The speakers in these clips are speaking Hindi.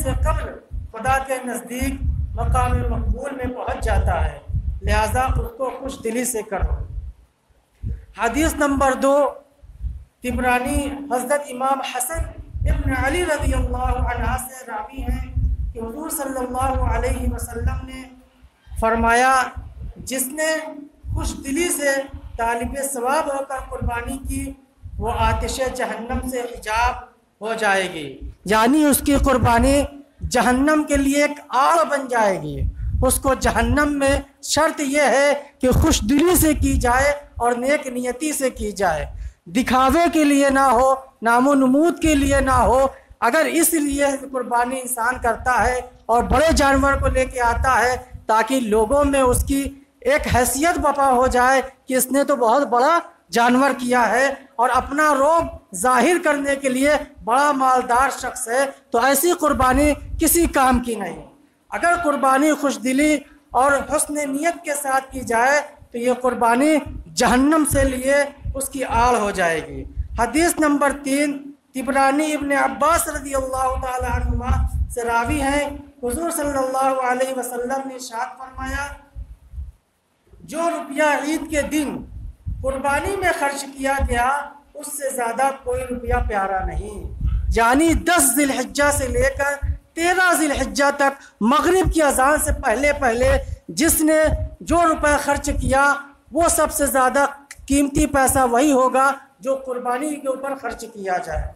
से कब्ल खुदा के नज़दीक मकाम मकबूल में पहुँच जाता है, लिहाजा उसको खुश दिली से करो। हदीस नंबर 2 तिबरानी हज़रत इमाम हसन इब्न अली रज़ियल्लाहु अन्हु से रावी हैं कि हुज़ूर सल्लल्लाहु अलैहि वसल्लम ने फरमाया, जिसने खुश दिली से तालिब सवाब होकर कुर्बानी की वो आतिश जहन्नम से हिजाब हो जाएगी, यानी उसकी कुर्बानी जहन्नम के लिए एक आड़ बन जाएगी। उसको जहन्नम में शर्त यह है कि खुश दिली से की जाए और नेक नियति से की जाए, दिखावे के लिए ना हो, नामो नमूद के लिए ना हो। अगर इसलिए कुर्बानी इंसान करता है और बड़े जानवर को लेके आता है ताकि लोगों में उसकी एक हैसियत बपा हो जाए कि इसने तो बहुत बड़ा जानवर किया है और अपना रोब जाहिर करने के लिए बड़ा मालदार शख्स है, तो ऐसी कुर्बानी किसी काम की नहीं। अगर कुर्बानी खुशदिली और हुस्न नियत के साथ की जाए तो ये कुर्बानी जहन्नम से लिए उसकी आड़ हो जाएगी। हदीस नंबर 3 तिबरानी इब्न अब्बास रज़ियल्लाहु ताला अन्हुमा से रावी हैं, हुज़ूर सल्लल्लाहु अलैहि वसल्लम ने इरशाद फरमाया, जो रुपया ईद के दिन कुर्बानी में खर्च किया गया उससे ज़्यादा कोई रुपया प्यारा नहीं। यानी 10 ज़िलहिज्जा से लेकर 13 ज़िलहिज्जा तक मगरिब की अज़ान से पहले पहले जिसने जो रुपया खर्च किया वो सबसे ज़्यादा कीमती पैसा वही होगा जो कुर्बानी के ऊपर खर्च किया जाए।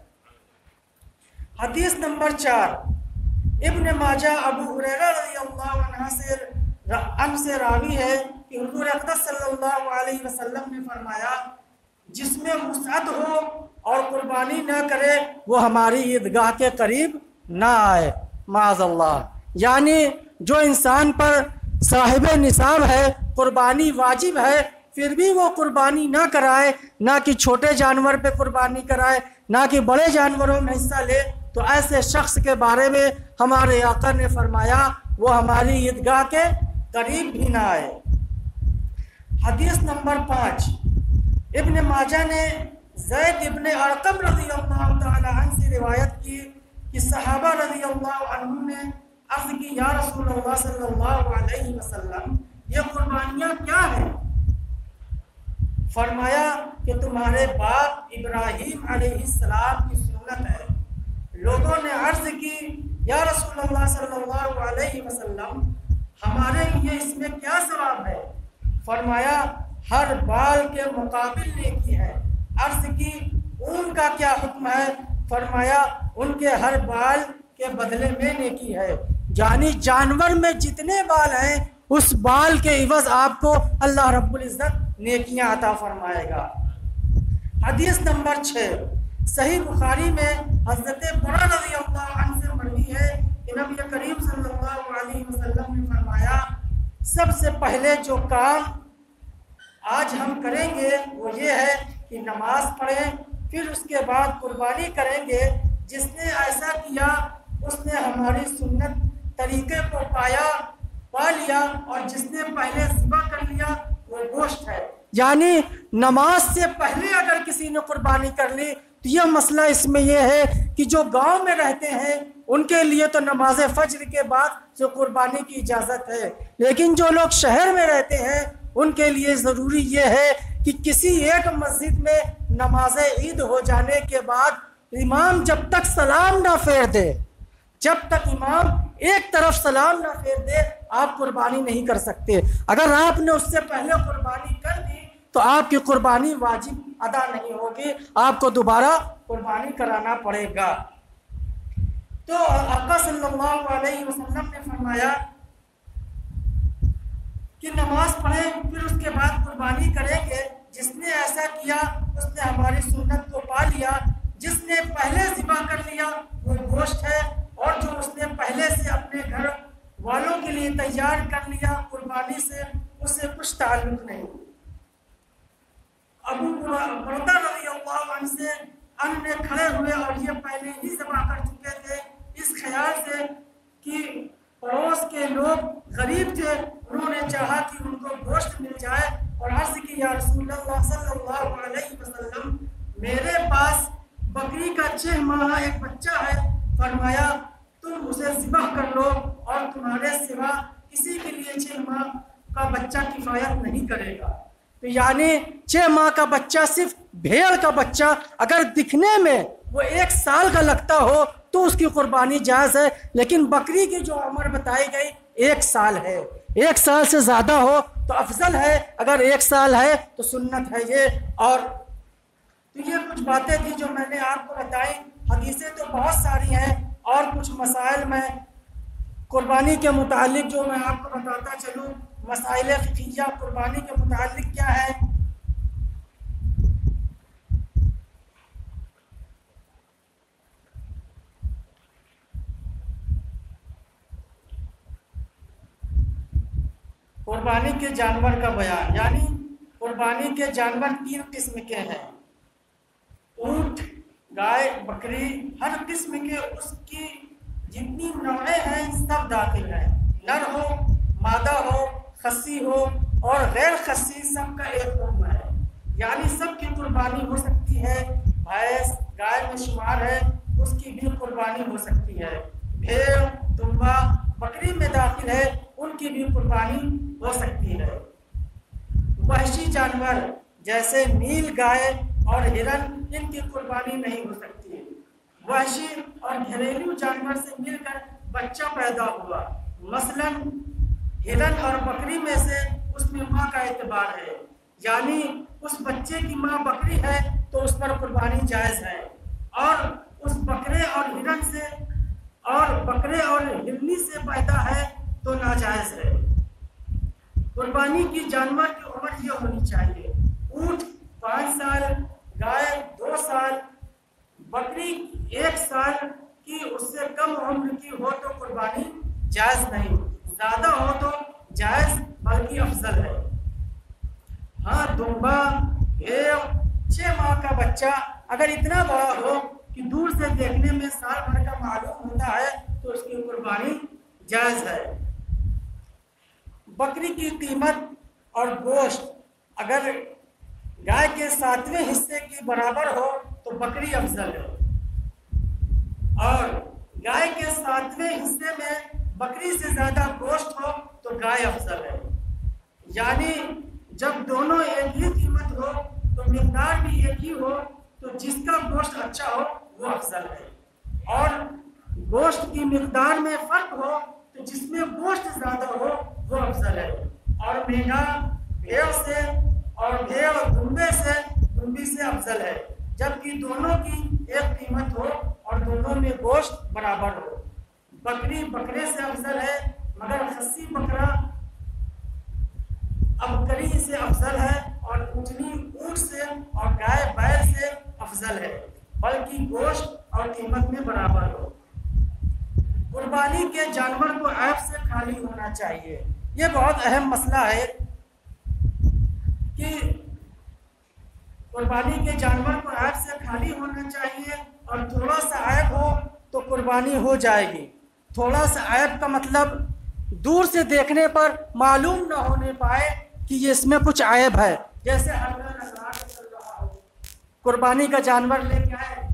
हदीस नंबर 4 इब्न माजा अबू हुरैरा रज़ियल्लाहु अन्हु से रावी है कि हुज़ूर अक़दस सल्लल्लाहु अलैहि वसल्लम ने फरमाया, जिसमें वुसअत हो और कुर्बानी ना करे वो हमारी ईदगाह के करीब ना आए, माज़अल्लाह। यानी जो इंसान पर साहिब निसाब है, कुर्बानी वाजिब है, फिर भी वो कुर्बानी ना कराए, ना कि छोटे जानवर पे कुर्बानी कराए, ना कि बड़े जानवरों में हिस्सा ले, तो ऐसे शख्स के बारे में हमारे आका ने फरमाया वो हमारी ईदगाह के करीब भी ना आए। हदीस नंबर 5 इब्न माजा ने ज़ैद इब्न अरक़म रज़ियल्लाहु ताला अन्हु से रिवायत की कि सहाबा रज़ियल्लाहु अन्हुम ने अर्ज़ की, या रसूलल्लाह सल्लल्लाहु अलैहि वसल्लम, ये कुर्बानियाँ क्या हैं? फरमाया कि तुम्हारे बाप इब्राहीम अलैहिस्सलाम की सुन्नत है। लोगों ने अर्ज़ की, या रसूलल्लाह सल्लल्लाहु अलैहि वसल्लम, हमारे लिए इसमें क्या सवाब है? फरमाया, हर बाल के मुकाबिल नेकी है। अर्ज़ की, ऊन का क्या हुक्म है? फरमाया, उनके हर बाल के बदले में नेकी है। यानी जानवर में जितने बाल हैं उस बाल के इवज़ आपको अल्लाह रब्बुल इज़्ज़त नेकियां अता फरमाएगा। हदीस नंबर 6 सही बुखारी में हज़रत बरा रज़ियल्लाहु अन्हु से मरवी है कि नबी करीम सल्लल्लाहु अलैहि वसल्लम ने फरमाया, सबसे पहले जो काम आज हम करेंगे वो ये है कि नमाज पढ़ें, फिर उसके बाद कुर्बानी करेंगे। जिसने ऐसा किया उसने हमारी सुन्नत तरीके को पा लिया, और जिसने पहले ज़िबा कर लिया वो गोश्त है। यानी नमाज से पहले अगर किसी ने कुर्बानी कर ली तो यह मसला इसमें यह है कि जो गांव में रहते हैं उनके लिए तो नमाज फज्र के बाद जो कुर्बानी की इजाज़त है, लेकिन जो लोग शहर में रहते हैं उनके लिए ज़रूरी ये है कि किसी एक मस्जिद में नमाज ईद हो जाने के बाद इमाम जब तक सलाम ना फेर दे, जब तक इमाम एक तरफ सलाम ना फेर दे, आप कुर्बानी नहीं कर सकते। अगर आपने उससे पहले कुर्बानी कर दी तो आपकी कुर्बानी वाजिब अदा नहीं होगी, आपको दोबारा कुर्बानी कराना पड़ेगा। तो आका सल्लल्लाहु अलैहि वसल्लम ने फरमाया कि नमाज पढ़ें, फिर उसके बाद कुर्बानी करेंगे। जिसने ऐसा किया उसने हमारी सुन्नत को पा लिया। जिसने पहले ज़िबा कर लिया वो गोश्त है, और जो उसने पहले से अपने घर वालों के लिए तैयार कर लिया कुर्बानी से, उससे कुछ ताल्लुक नहीं। अबू बरदा रज़ियल्लाहु अन्हु से अन्य खड़े हुए और ये पहले ही ज़िबा कर चुके थे, इस ख्याल से कि पड़ोस के लोग गरीब थे, उन्होंने चाहा कि उनको गोश्त मिल जाए और अर्ज़ की, या रसूलल्लाह सल्लल्लाहु अलैहि वसल्लम, मेरे पास बकरी का 6 माह एक बच्चा है। फरमाया, तुम उसे ज़िबह कर लो और तुम्हारे सिवा किसी के लिए 6 माह का बच्चा किफ़ायत नहीं करेगा। तो यानी 6 माह का बच्चा, सिर्फ भेड़ का बच्चा अगर दिखने में वो 1 साल का लगता हो तो उसकी कुर्बानी जायज़ है, लेकिन बकरी की जो उम्र बताई गई 1 साल है। 1 साल से ज़्यादा हो तो अफजल है, अगर 1 साल है तो सुन्नत है ये। और तो ये कुछ बातें थी जो मैंने आपको बताई। हदीसें तो बहुत सारी हैं और कुछ मसाइल में कुर्बानी के मुतालिक जो मैं आपको बताता चलूँ। मसाइल फ़िक़हिया कुर्बानी के मुतालिक क्या है। कुर्बानी के जानवर का बयान, यानी कुर्बानी के जानवर 3 किस्म के हैं। ऊँट, गाय, बकरी, हर किस्म के उसकी जितनी नौएं हैं सब दाखिल हैं। नर हो, मादा हो, खस्सी हो और गैर खस्सी, सबका एक हुक्म है, यानी सबकी कुर्बानी हो सकती है। भैंस गाय में शुमार है, उसकी भी कुर्बानी हो सकती है। भेड़, दुम्बा बकरी में दाखिल है, उनकी भी कुर्बानी हो सकती है। वहशी जानवर जैसे नील गाय और हिरन, इनकी कुर्बानी नहीं हो सकती है। वहशी और घरेलू जानवर से मिलकर बच्चा पैदा हुआ, मसलन हिरन और बकरी में से उसमें माँ का एतबार है, यानी उस बच्चे की माँ बकरी है तो उस पर कुर्बानी जायज़ है। और उस बकरे और हिरन से और बकरे और हिरनी से पैदा है तो नाजायज़ है। कुर्बानी की जानवर की उम्र ये होनी चाहिए। ऊँट 5 साल, गाय 2 साल, बकरी 1 साल की, उससे कम उम्र की हो तो कुर्बानी जायज़ नहीं, ज़्यादा हो तो जायज़ बल्कि अफजल है। हाँ, दुम्बा, भेड़, 6 माह का बच्चा अगर इतना बड़ा हो कि दूर से देखने में साल भर का मालूम होता है तो उसकी कुर्बानी जायज़ है। बकरी की कीमत और गोश्त अगर गाय के 7वें हिस्से के बराबर हो तो बकरी अफजल है, और गाय के 7वें हिस्से में बकरी से ज़्यादा गोश्त हो तो गाय अफजल है। यानी जब दोनों एक ही कीमत हो तो मिक़दार भी एक ही हो तो जिसका गोश्त अच्छा हो वो अफजल है, और गोश्त की मिक़दार में फ़र्क हो तो जिसमें गोश्त ज़्यादा हो वो अफजल है। और मेढ़ा भेड़ से और भेड़ दुम्बी से अफजल है, जबकि दोनों की एक कीमत हो और दोनों में गोश्त बराबर हो। बकरी बकरे से अफजल है, मगर खस्सी बकरा अबकरी से अफजल है, और ऊँटनी ऊँट से और गाय बैल से अफजल है, बल्कि गोश्त और कीमत में बराबर हो। कुर्बानी के जानवर को ऐब से खाली होना चाहिए। ये बहुत अहम मसला है कि कुर्बानी के जानवर को ऐब से खाली होना चाहिए, और थोड़ा सा ऐब हो तो कुर्बानी हो जाएगी। थोड़ा सा ऐब का मतलब दूर से देखने पर मालूम न होने पाए कि ये इसमें कुछ ऐब है, जैसे कुर्बानी का जानवर लेके आए,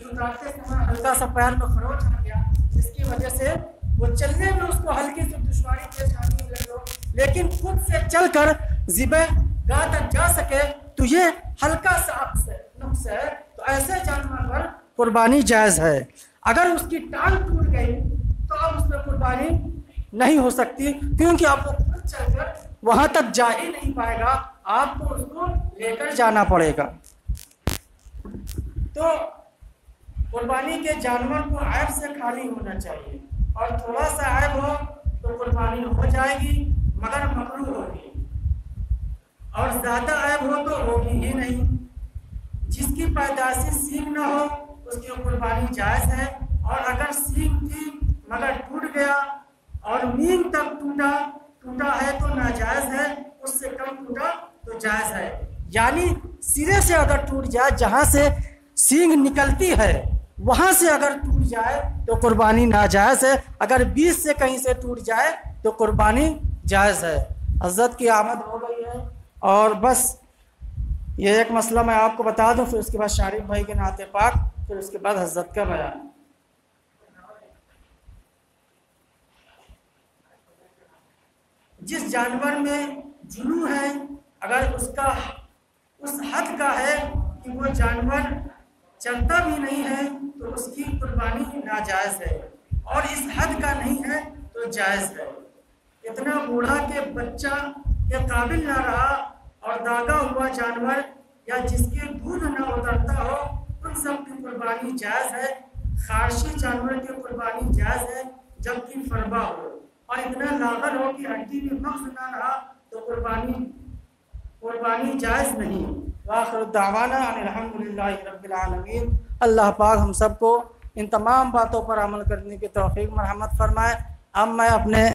उतारते समय हल्का सा पैर में खरोच आ गया, जिसकी वजह से वो चलने में उसको हल्की सी दुश्वारी पेश आने लगी, लेकिन खुद से चलकर ज़िबह गाह तक जा सके तो ये हल्का सा नुक्स है, तो ऐसे जानवर पर कुर्बानी जायज़ है। अगर उसकी टांग टूट गई तो अब उसमें कुर्बानी नहीं हो सकती, क्योंकि आपको खुद चलकर वहाँ तक जा ही नहीं पाएगा, आपको उसको लेकर जाना पड़ेगा। तो कुर्बानी के जानवर को ऐब से खाली होना चाहिए, और थोड़ा सा ऐब हो तो कुर्बानी हो जाएगी मगर मकरूह होगी, और ज़्यादा ऐब हो तो होगी ही नहीं। जिसकी पैदाशी सींग न हो उसकी कुर्बानी जायज़ है, और अगर सींग थी मगर टूट गया और मींग तक टूटा है तो नाजायज़ है, उससे कम टूटा तो जायज़ है। यानी सिरे से अगर टूट जाए, जहाँ से सींग निकलती है वहाँ से अगर टूट जाए तो कुर्बानी नाजायज़ है, अगर बीच से कहीं से टूट जाए तो कुर्बानी जायज़ है। हज़रत की आमद हो गई है, और बस ये एक मसला मैं आपको बता दूं, फिर उसके बाद शारिफ भाई के नाते पाक, फिर उसके बाद हज़रत का बयान। जिस जानवर में जुनू है, अगर उसका उस हद का है कि वो जानवर चलता भी नहीं है तो उसकी कुर्बानी नाजायज़ है, और इस हद का नहीं है तो जायज़ है। इतना बूढ़ा के बच्चा के काबिल ना रहा और दागा हुआ जानवर या जिसके दूध ना उतरता हो, उन सब की कुर्बानी जायज़ है। खारशी जानवर की कुर्बानी जायज़ है जबकि फरबा हो, और इतना लागल हो कि हड्डी में मख्स ना रहा तो कुर्बानी जायज़ नहीं। वाखिर दावाना अल्हम्दुलिल्लाहि रब्बिल आलमीन। अल्लाह पाक हम सबको इन तमाम बातों पर अमल करने की तौफीक मरहमत फरमाए। अब मैं अपने